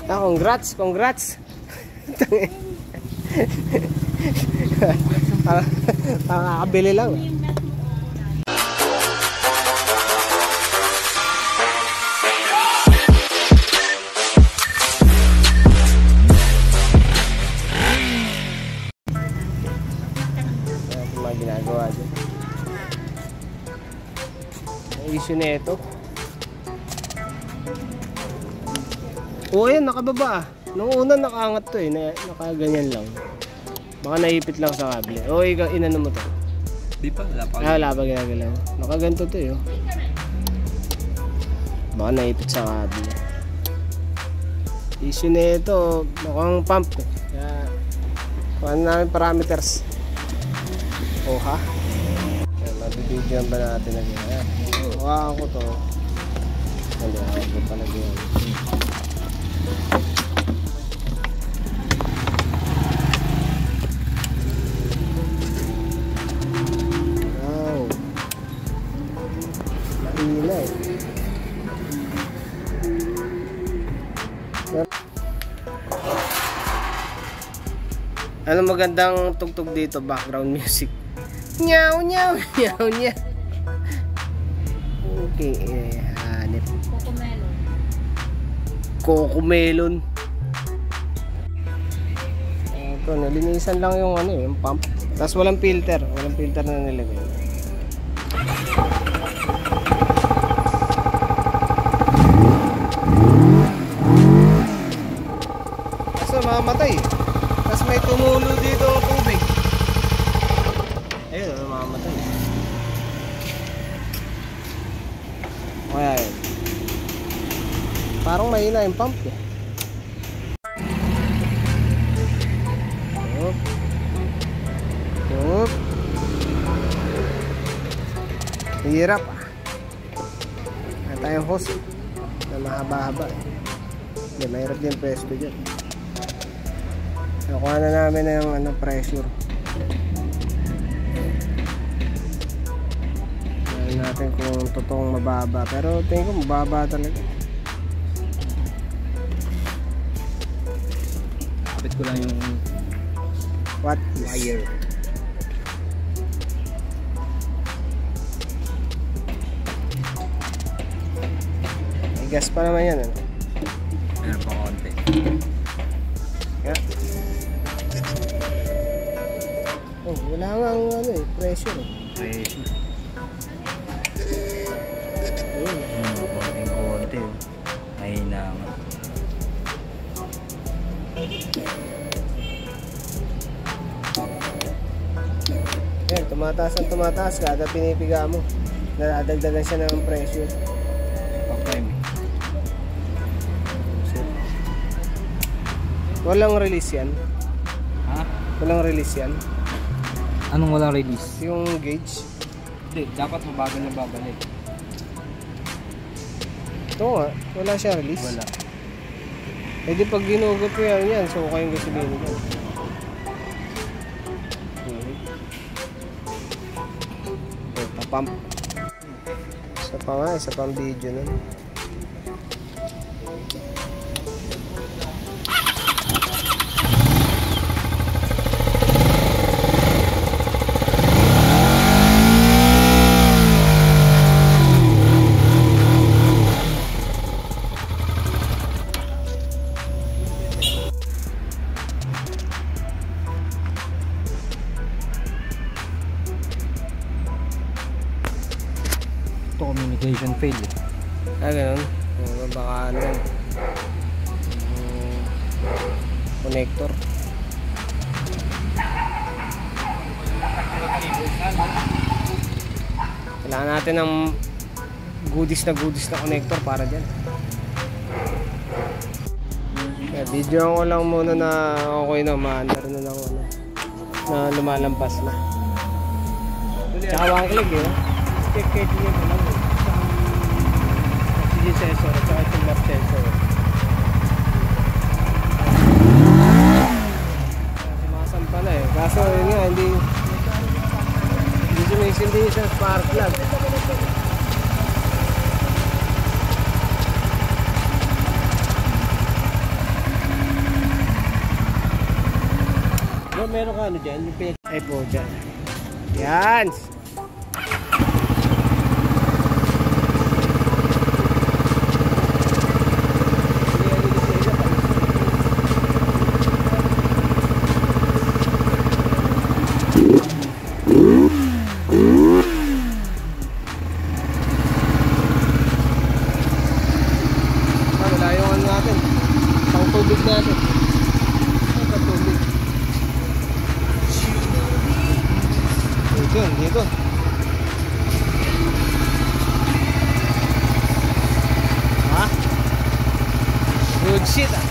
Ah, congrats, congrats. Nakakabili lang. Mga ginagawa dyan. Ang issue na ito. Oo, yan, nakababa. Nung una nakaangat to eh, nakaganyan lang. Baka naipit lang sa kable. Oo, inano mo to. Di pa, wala pa. Wala pa ginagalaw. Nakaganto to eh. Baka naipit sa kable. Issue na ito, mukhang pump eh. Kaya, kuhaan namin parameters. Oh ha? Yan, mabibigyan ba natin na ganyan? Huwag ko to. Hindi, huwag ko pala ganyan. Wow. Mailay. Ano magandang tugtog dito? Background music. Nyaw, nyaw, nyaw, nyaw. Okay, hanip. Cocomelon. Cocomelon. Ito, nalinisan lang yung ano, yung pump. Tapos walang filter na nilagay. Kaso mamamatay. Tapos may tumulo dito ang tubig. Ayun, mamamatay. Kaya yun. Parang mahina yung pump eh. Yup. Yup. Hirap ah. Kaya tayong hose na mahaba-haba eh. Hindi, mahirap din presto dyan. Nakuha na namin ng pressure. Tingnan natin kung totoong mababa. Pero tingin ko mababa talaga. Kapit ko lang yung What? wire. May gas pa naman yan. Ano? Meron pa konti. Yeah. Oh, wala nga ang ano eh, pressure eh. Pressure. Ayun. Konting-konti. Mahina nga. Yan, tumataas ang tumataas kada pinipiga mo. Nadadagdagan siya ng pressure. Okay. Walang release yan. Ha? Walang release yan. Anong walang release? Yung gauge. Hindi, dapat mabagal na babalik. Ito nga, wala siya release. Wala. Eh di pag ginugot ko yan, so kayong gasolina yan. Pump. Isa pa nga, isa pang video nun. Ito communication fail eh. Ah, ganun. Baka ano yan. Connector. Kailangan natin ng goodies na connector para dyan. Kaya video ko lang muna na okay na, ma-under na lang ano, na lumalampas na. Tsaka one click eh. Check nyo na lang. Oxygen sensor at saka itong map sensor. Sumasampa na eh. Kaso yun nga, hindi sumisindi sa spark plug. meron ka ano dyan? Yung ay po dyan. Yan. Wala yung ano natin. Pang tubig natin. Pang tubig. Dito. Ha? Good shit ah.